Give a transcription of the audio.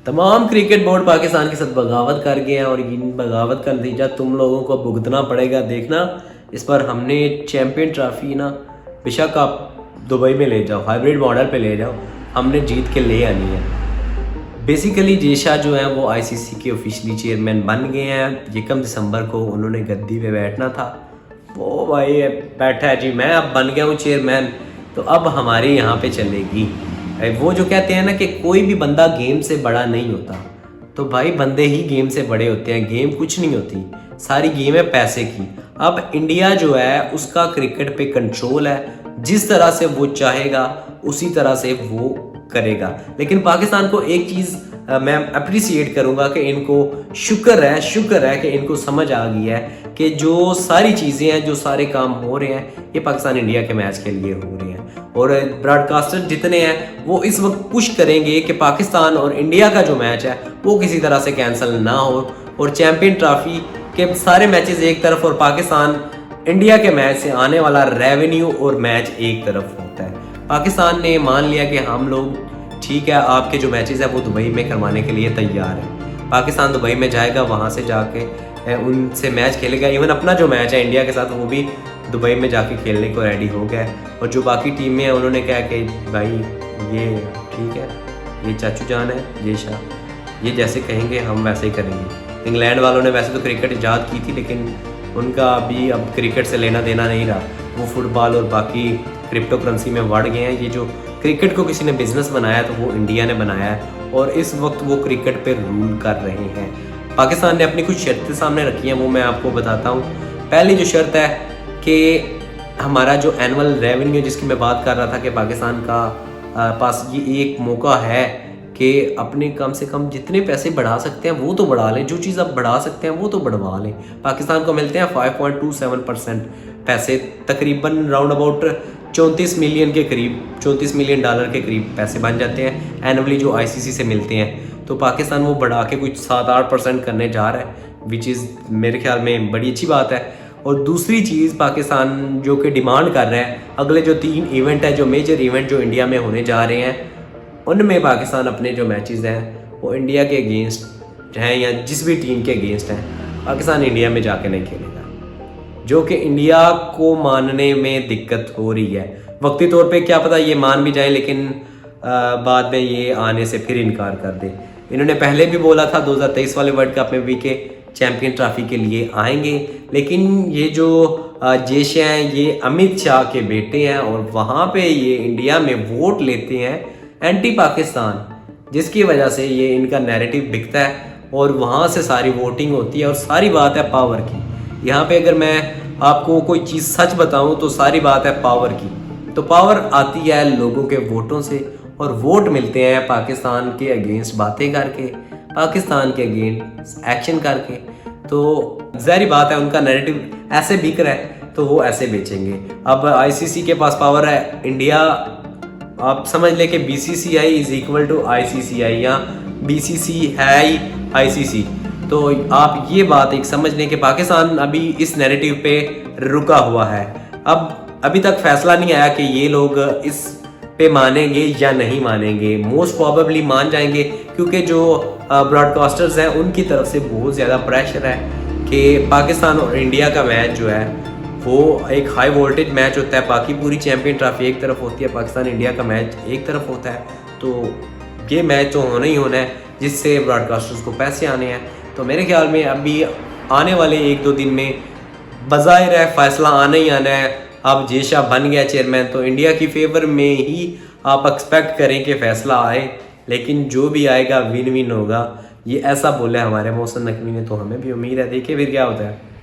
तमाम cricket board Pakistan के साथ बगावत कर गए हैं और इन बगावत का नतीजा तुम लोगों को भुगतना पड़ेगा। देखना, इस पर हमने चैम्पियन ट्रॉफी ना बेशक आप दुबई में ले जाओ, हाइब्रिड मॉडल पे ले जाओ, हमने जीत के ले आनी है। बेसिकली जेशा जो है वो आईसीसी के ऑफिशियली चेयरमैन बन गए हैं। 1 दिसंबर को उन्होंने गद्दी पे बैठना था, वो भाई बैठा है जी, मैं अब बन गया हूँ चेयरमैन, तो अब हमारे यहाँ पे चलेगी। वो जो कहते हैं ना कि कोई भी बंदा गेम से बड़ा नहीं होता, तो भाई बंदे ही गेम से बड़े होते हैं। गेम कुछ नहीं होती, सारी गेम है पैसे की। अब इंडिया जो है उसका क्रिकेट पे कंट्रोल है, जिस तरह से वो चाहेगा उसी तरह से वो करेगा। लेकिन पाकिस्तान को एक चीज़ मैं अप्रिसिएट करूंगा कि इनको शुक्र है कि इनको समझ आ गई है कि जो सारी चीज़ें हैं, जो सारे काम हो रहे हैं, ये पाकिस्तान इंडिया के मैच के लिए हो रहे हैं। और ब्रॉडकास्टर जितने हैं वो इस वक्त पुश करेंगे कि पाकिस्तान और इंडिया का जो मैच है वो किसी तरह से कैंसिल ना हो, और चैम्पियन ट्रॉफी के सारे मैचेस एक तरफ और पाकिस्तान इंडिया के मैच से आने वाला रेवेन्यू और मैच एक तरफ होता है। पाकिस्तान ने मान लिया कि हम लोग ठीक है, आपके जो मैचेस है वो दुबई में करवाने के लिए तैयार है। पाकिस्तान दुबई में जाएगा, वहाँ से जाके उनसे मैच खेलेगा। इवन अपना जो मैच है इंडिया के साथ वो भी दुबई में जाके खेलने को रेडी हो गया है। और जो बाकी टीमें हैं उन्होंने कहा कि भाई ये ठीक है, ये चाचू जान है, ये शाह, ये जैसे कहेंगे हम वैसे ही करेंगे। इंग्लैंड वालों ने वैसे तो क्रिकेट ईजाद की थी, लेकिन उनका अभी अब क्रिकेट से लेना देना नहीं रहा, वो फुटबॉल और बाकी क्रिप्टो करेंसी में बढ़ गए हैं। ये जो क्रिकेट को किसी ने बिजनेस बनाया तो वो इंडिया ने बनाया है, और इस वक्त वो क्रिकेट पे रूल कर रहे हैं। पाकिस्तान ने अपनी कुछ शर्तें सामने रखी हैं, वो मैं आपको बताता हूँ। पहली जो शर्त है कि हमारा जो एनुअल रेवेन्यू जिसकी मैं बात कर रहा था कि पाकिस्तान का पास ये एक मौका है कि अपने कम से कम जितने पैसे बढ़ा सकते हैं वो तो बढ़ा लें, जो चीज़ आप बढ़ा सकते हैं वो तो बढ़वा लें। पाकिस्तान को मिलते हैं 5.27% पैसे, तकरीबन राउंड अबाउट 34 मिलियन के करीब, $34 मिलियन के करीब पैसे बन जाते हैं एनुअली जो आईसीसी से मिलते हैं। तो पाकिस्तान वो बढ़ा के कुछ 7-8% करने जा रहा है, विच इज़ मेरे ख्याल में बड़ी अच्छी बात है। और दूसरी चीज़ पाकिस्तान जो कि डिमांड कर रहे हैं, अगले जो 3 इवेंट है, जो मेजर इवेंट जो इंडिया में होने जा रहे हैं, उनमें पाकिस्तान अपने जो मैचेस हैं वो इंडिया के अगेंस्ट हैं या जिस भी टीम के अगेंस्ट हैं, पाकिस्तान इंडिया में जाके नहीं खेलेगा, जो कि इंडिया को मानने में दिक्कत हो रही है। वक्ती तौर पे क्या पता ये मान भी जाए, लेकिन बाद में ये आने से फिर इनकार कर दे। इन्होंने पहले भी बोला था 2023 वाले वर्ल्ड कप में भी कि चैम्पियन ट्रॉफी के लिए आएंगे, लेकिन ये जो जेश हैं ये अमित शाह के बेटे हैं, और वहाँ पे ये इंडिया में वोट लेते हैं एंटी पाकिस्तान, जिसकी वजह से ये इनका नैरेटिव बिकता है और वहाँ से सारी वोटिंग होती है। और सारी बात है पावर की। यहाँ पे अगर मैं आपको कोई चीज़ सच बताऊँ तो सारी बात है पावर की। तो पावर आती है लोगों के वोटों से, और वोट मिलते हैं पाकिस्तान के अगेंस्ट बातें करके, पाकिस्तान के अगेंस्ट एक्शन करके। तो ज़ाहिर बात है उनका नैरेटिव ऐसे बिक रहा है तो वो ऐसे बेचेंगे। अब आईसीसी के पास पावर है, इंडिया आप समझ ले कि BCCI is equal to ICCI या BCC है ही ICC। तो आप ये बात एक समझ लें कि पाकिस्तान अभी इस नैरेटिव पे रुका हुआ है। अब अभी तक फैसला नहीं आया कि ये लोग इस पे मानेंगे या नहीं मानेंगे। मोस्ट प्रोबेबली मान जाएंगे, क्योंकि जो ब्रॉडकास्टर्स हैं उनकी तरफ से बहुत ज़्यादा प्रेशर है कि पाकिस्तान और इंडिया का मैच जो है वो एक हाई वोल्टेज मैच होता है। बाकी पूरी चैम्पियन ट्रॉफी एक तरफ होती है, पाकिस्तान इंडिया का मैच एक तरफ होता है। तो ये मैच तो होना ही होना है, जिससे ब्रॉडकास्टर्स को पैसे आने हैं। तो मेरे ख्याल में अभी आने वाले 1-2 दिन में बज़ाहिर है फैसला आना ही आना है। अब जेशा बन गया चेयरमैन, तो इंडिया की फेवर में ही आप एक्सपेक्ट करें कि फैसला आए, लेकिन जो भी आएगा विन विन होगा, ये ऐसा बोला है हमारे मोहसिन नकवी ने। तो हमें भी उम्मीद है, देखिए फिर क्या होता है।